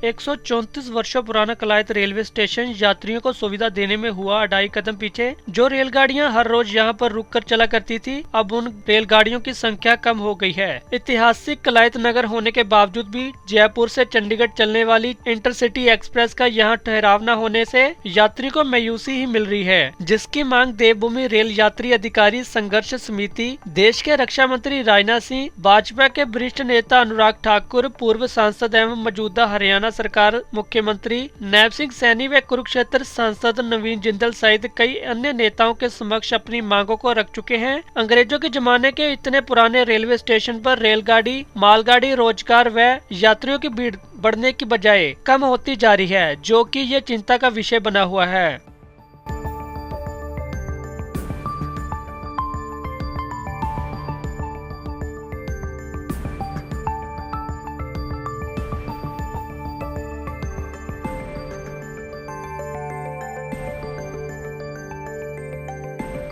134 वर्षों पुराना Kalayat railway station यात्रियों को सुविधा देने में हुआ अढ़ाई कदम पीछे। जो रेलगाड़ियां हर रोज यहां पर रुककर चला करती थी, अब उन रेलगाड़ियों की संख्या कम हो गई है। ऐतिहासिक कलायत नगर होने के बावजूद भी जयपुर से चंडीगढ़ चलने वाली इंटरसिटी एक्सप्रेस का यहां ठहराव न होने से यात्री को मायूसी ही मिल रही है, जिसकी मांग देवभूमि रेल यात्री अधिकारी संघर्ष समिति, देश के रक्षा मंत्री राजनाथ सिंह, भाजपा के वरिष्ठ नेता अनुराग ठाकुर, पूर्व सांसद एवं मौजूदा हरियाणा सरकार मुख्यमंत्री नैब सिंह सैनी व कुरुक्षेत्र सांसद नवीन जिंदल सहित कई अन्य नेताओं के समक्ष अपनी मांगों को रख चुके हैं। अंग्रेजों के जमाने के इतने पुराने रेलवे स्टेशन पर रेलगाड़ी, मालगाड़ी, रोजगार व यात्रियों की भीड़ बढ़ने की बजाय कम होती जा रही है, जो कि ये चिंता का विषय बना हुआ है।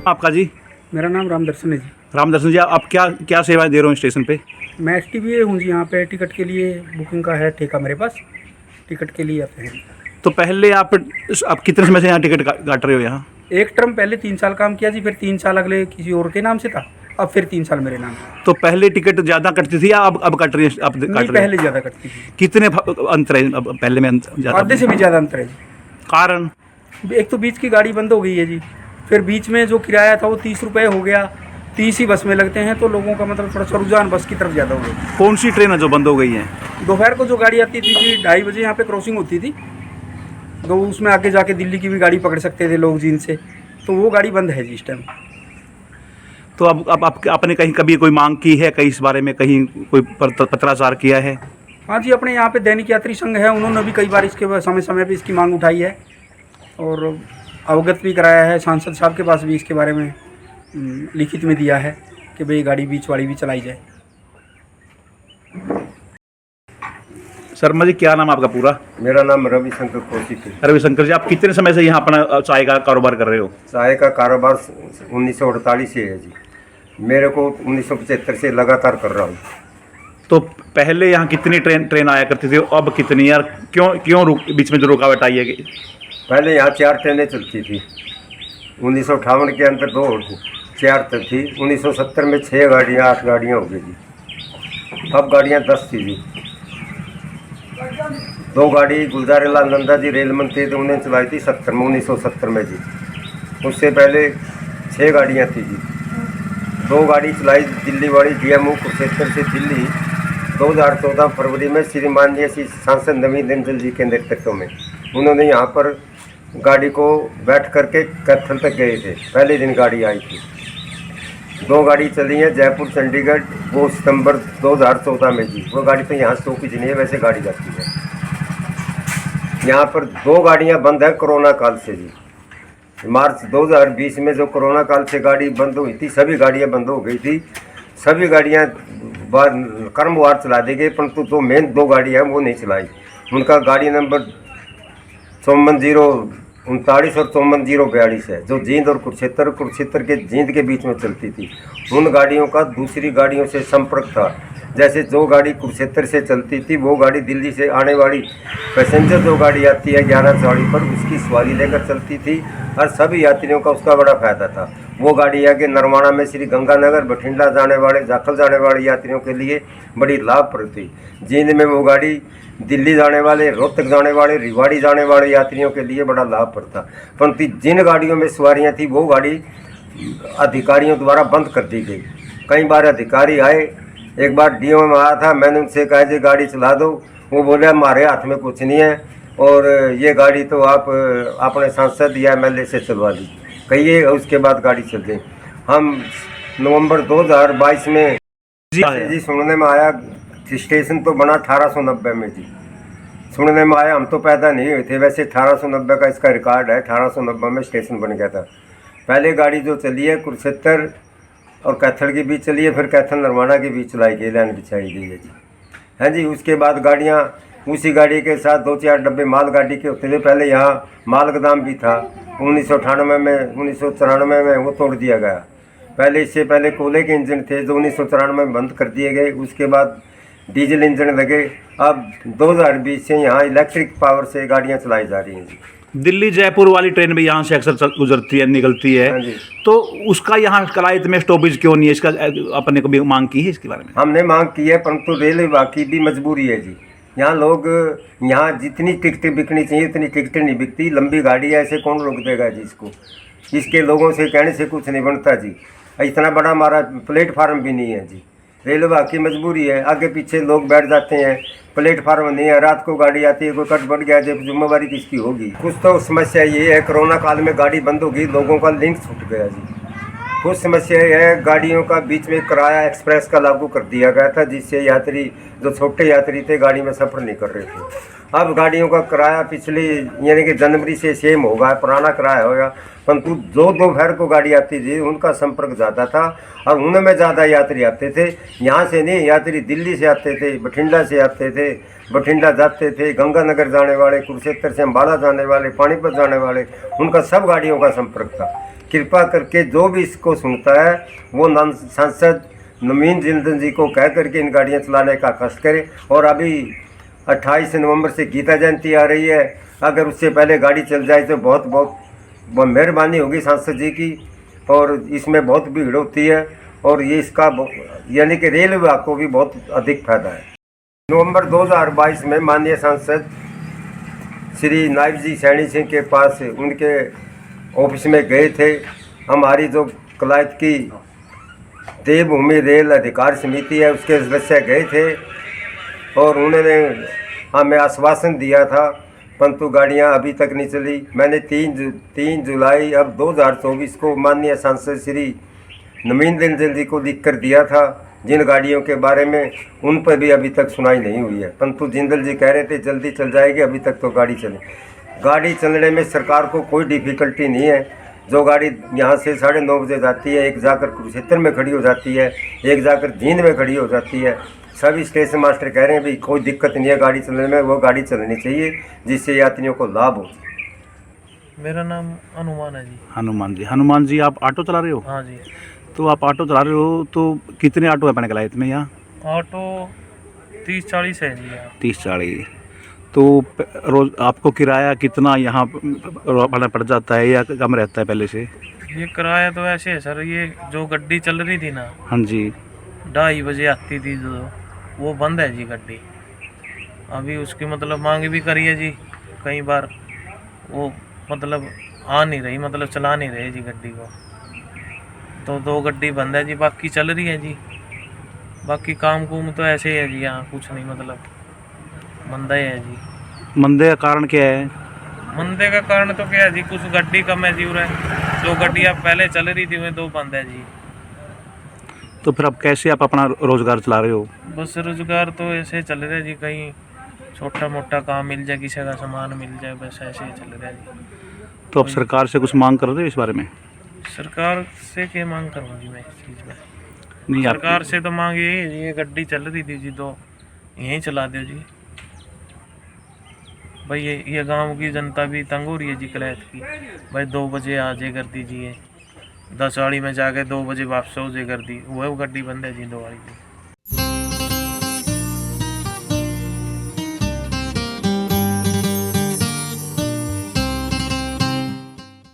आपका जी? मेरा नाम रामदर्शन है जी। रामदर्शन जी, आप क्या क्या सेवाएं दे रहे हो स्टेशन पे? मैं STVA हूँ जी। यहाँ पे टिकट के लिए बुकिंग का है ठेका मेरे पास, टिकट के लिए आते हैं। तो पहले आप कितने समय से यहाँ टिकट काट रहे हो यहाँ? एक टर्म पहले 3 साल काम किया जी, फिर 3 साल अगले किसी और के नाम से था, अब फिर 3 साल मेरे नाम से। तो पहले टिकट ज़्यादा कटती थी या अब कट रही है? आप नहीं, काट रहे पहले ज़्यादा कटती थी। कितने अंतर है अब पहले में? आधे से भी ज़्यादा अंतर है जी। कारण? एक तो बीच की गाड़ी बंद हो गई है जी, फिर बीच में जो किराया था वो 30 रुपये हो गया, 30 ही बस में लगते हैं, तो लोगों का मतलब थोड़ा सा रुझान बस की तरफ ज़्यादा हो गया। कौन सी ट्रेन है जो बंद हो गई है? दोपहर को जो गाड़ी आती थी जी 2:30 बजे, यहाँ पे क्रॉसिंग होती थी, तो उसमें आगे जाके दिल्ली की भी गाड़ी पकड़ सकते थे लोग जींद से, तो वो गाड़ी बंद है जी इस टाइम। तो अब आपने कहीं कभी कोई मांग की है, कहीं इस बारे में कहीं कोई पत्राचार किया है? हाँ जी, अपने यहाँ पे दैनिक यात्री संघ है, उन्होंने भी कई बार इसके समय समय पे इसकी मांग उठाई है और अवगत भी कराया है। सांसद साहब के पास भी इसके बारे में लिखित में दिया है कि भाई गाड़ी बीच वाली भी चलाई जाए। शर्मा जी, क्या नाम आपका पूरा? मेरा नाम रविशंकर कौशिक है। रविशंकर जी, आप कितने समय से यहाँ अपना चाय का कारोबार कर रहे हो? चाय का कारोबार 1948 से है जी। मेरे को 1975 से लगातार कर रहा हूँ। तो पहले यहाँ कितनी ट्रेन आया करती थी, अब कितनी? यार क्यों बीच में जो रुकावट आई है? पहले यहाँ 4 ट्रेनें चलती थी। 1958 के अंदर 4 थी। 1970 में 6 गाड़ियाँ 8 गाड़ियाँ हो गई जी। अब गाड़ियाँ 10 थी जी। 2 गाड़ी गुलजारीलाल नंदा जी रेल मंत्री थे, उन्हें चलाई थी 1970 में जी। उससे पहले 6 गाड़ियाँ थी जी। 2 गाड़ी चलाई दिल्ली वाली DMO कुरुक्षेत्र से दिल्ली 2014 फरवरी में श्री माननीय श्री सांसद नवीन जिंदल जी के नेतृत्व में। उन्होंने यहाँ पर गाड़ी को बैठ करके कैथल तक गए थे। पहले दिन गाड़ी आई थी। 2 गाड़ी चली हैं जयपुर चंडीगढ़, वो सितंबर 2014 में जी। वो गाड़ी तो यहाँ स्टॉपेज नहीं है, वैसे गाड़ी जाती है। यहाँ पर 2 गाड़ियाँ बंद है कोरोना काल से जी। मार्च 2020 में जो कोरोना काल से गाड़ी बंद हुई थी, सभी गाड़ियाँ बंद हो गई थी। सभी गाड़ियाँ क्रमवार चला दी गई, परंतु जो मेन 2 गाड़ियाँ हैं वो नहीं चलाई। उनका गाड़ी नंबर 5439 और 5442 है, जो जींद और कुरुक्षेत्र के जींद के बीच में चलती थी। उन गाड़ियों का दूसरी गाड़ियों से संपर्क था। जैसे जो गाड़ी कुरुक्षेत्र से चलती थी, वो गाड़ी दिल्ली से आने वाली पैसेंजर जो गाड़ी आती है 11:40 पर, उसकी सवारी लेकर चलती थी और सभी यात्रियों का उसका बड़ा फायदा था। वो गाड़ी आगे नरवाना में श्री गंगानगर, बठिंडा जाने वाले, जाखल जाने वाले यात्रियों के लिए बड़ी लाभप्रद थी। जींद में वो गाड़ी दिल्ली जाने वाले, रोहतक जाने वाले, रिवाड़ी जाने वाले यात्रियों के लिए बड़ा लाभप्रद था। परंतु जिन गाड़ियों में सवारियां थी, वो गाड़ी अधिकारियों द्वारा बंद कर दी गई। कई बार अधिकारी आए, एक बार DO में आया था, मैंने उनसे कहा जी गाड़ी चला दो। वो बोले हमारे हाथ में कुछ नहीं है और ये गाड़ी तो आप अपने सांसद या MLA से चलवा दी कहिए। उसके बाद गाड़ी चल गई। हम नवंबर 2022 में जी सुनने में आया, स्टेशन तो बना 1890 में जी। सुनने में आया, हम तो पैदा नहीं हुए थे। वैसे 1890 का इसका रिकॉर्ड है, 1890 में स्टेशन बन गया था। पहले गाड़ी जो चली है कुरुक्षेत्र और कैथल के बीच चली है, फिर कैथल नरवाना के बीच चलाई गई, लाइन बिछाई गई है जी। हाँ जी, उसके बाद गाड़ियाँ उसी गाड़ी के साथ 2-4 डब्बे माल गाड़ी के होते थे। पहले यहाँ माल गोदाम भी था। 1998 में 1994 में वो तोड़ दिया गया। पहले इससे पहले कोयले के इंजन थे जो 1994 में बंद कर दिए गए। उसके बाद डीजल इंजन लगे। अब 2020 से यहाँ इलेक्ट्रिक पावर से गाड़ियाँ चलाई जा रही हैं जी। दिल्ली जयपुर वाली ट्रेन भी यहाँ से अक्सर गुजरती है, निकलती है। हाँ जी। तो उसका यहाँ कलायत में स्टॉपेज क्यों नहीं है? इसका अपने को भी मांग की है इसके बारे में? हमने मांग की है, परंतु रेल विभाग की भी मजबूरी है जी। यहाँ लोग, यहाँ जितनी टिकटें बिकनी चाहिए उतनी टिकटें नहीं बिकती। लंबी गाड़ी है, ऐसे कौन रोक देगा जी इसको? इसके लोगों से कहने से कुछ नहीं बनता जी। इतना बड़ा हमारा प्लेटफार्म भी नहीं है जी। रेल विभाग की मजबूरी है, आगे पीछे लोग बैठ जाते हैं, प्लेटफार्म नहीं है, रात को गाड़ी आती है, कोई कट बढ़ गया जब जिम्मेवारी किसकी होगी? कुछ तो समस्या ये है, कोरोना काल में गाड़ी बंद होगी, लोगों का लिंक छूट गया जी। कुछ समस्या ये है, गाड़ियों का बीच में किराया एक्सप्रेस का लागू कर दिया गया था, जिससे यात्री जो छोटे यात्री थे गाड़ी में सफ़र नहीं कर रहे थे। अब गाड़ियों का किराया पिछली यानी कि जनवरी से सेम होगा, पुराना किराया होगा, परंतु जो दोपहर को गाड़ी आती थी उनका संपर्क ज़्यादा था और उनमें ज़्यादा यात्री आते थे। यहाँ से नहीं, यात्री दिल्ली से आते थे, बठिंडा से आते थे, बठिंडा जाते थे, गंगानगर जाने वाले, कुरुक्षेत्र से अम्बाला जाने वाले, पानीपत जाने वाले, उनका सब गाड़ियों का संपर्क था। कृपा करके जो भी इसको सुनता है वो सांसद नवीन जिंदल जी को कह करके इन गाड़ियाँ चलाने का कष्ट करे। और अभी 28 नवंबर से गीता जयंती आ रही है, अगर उससे पहले गाड़ी चल जाए तो बहुत बहुत मेहरबानी होगी सांसद जी की। और इसमें बहुत भीड़ होती है और ये इसका यानी कि रेल विभाग को भी बहुत अधिक फायदा है। नवंबर 2022 में माननीय सांसद श्री नायब जी सैनी सिंह के पास उनके ऑफिस में गए थे। हमारी जो कलायत की देवभूमि रेल अधिकार समिति है उसके सदस्य गए थे और उन्होंने हमें आश्वासन दिया था, परंतु गाड़ियां अभी तक नहीं चली। मैंने 3 जुलाई अब 2024 को माननीय सांसद श्री नवीन जिंदल जी को लिख कर दिया था जिन गाड़ियों के बारे में, उन पर भी अभी तक सुनाई नहीं हुई है। परंतु जिंदल जी कह रहे थे जल्दी चल जाएगी, अभी तक तो गाड़ी चलने में सरकार को कोई डिफ़िकल्टी नहीं है। जो गाड़ी यहाँ से 9:30 बजे जाती है, एक जाकर कुरुक्षेत्र में खड़ी हो जाती है, एक जाकर जींद में खड़ी हो जाती है। सभी स्टेशन मास्टर कह रहे हैं भाई कोई दिक्कत नहीं है गाड़ी चलने में, वो गाड़ी चलनी चाहिए जिससे यात्रियों को लाभ हो। मेरा नाम हनुमान है जी। हनुमान जी आप ऑटो चला रहे हो? हाँ जी। तो आप ऑटो चला रहे हो तो कितने ऑटो है अपने कलायत में यहाँ? ऑटो 30-40 है जी यहाँ। 30-40। तो रोज आपको किराया कितना यहाँ पड़ जाता है या कम रहता है पहले से? ये किराया तो ऐसे है सर, ये जो गड्डी चल रही थी ना, हाँ जी, 2:30 बजे आती थी जो, वो बंद है जी गड्डी। अभी उसकी मतलब मांग भी करी है जी कई बार, वो मतलब आ नहीं रही, मतलब चला नहीं रहे जी गड्डी को। तो 2 गड्डी बंद है जी, बाकी चल रही है जी। बाकी काम कुम तो ऐसे ही है जी, यहाँ कुछ नहीं, मतलब मंदा ही है जी। मंदे का कारण क्या है? मंदे का कारण तो क्या है जी, कुछ गड्डी कम है जी। उरे जो गड्डियाँ पहले चल रही थी वे 2 बंद है जी। तो फिर अब कैसे आप अपना रोजगार चला रहे हो? बस रोजगार तो ऐसे चल रहा है जी, कहीं छोटा मोटा काम मिल जाए, किसी का सामान मिल जाए, बस ऐसे ही चल रहा है जी। तो अब सरकार से कुछ मांग कर रहे हो इस बारे में? सरकार से क्या मांग करूँ जी मैं इस चीज़ में? नहीं, सरकार से तो मांग ये गड्डी चल रही थी जी, तो यहीं चला दो जी भाई। ये गांव की जनता भी तंग हो रही है जी कलायत की। भाई 2 बजे आ जाए कर दीजिए, 10 वाली में जाके 2 बजे वापस हो जाए कर दी, वो गड्डी बंद है जी 2 वाली की।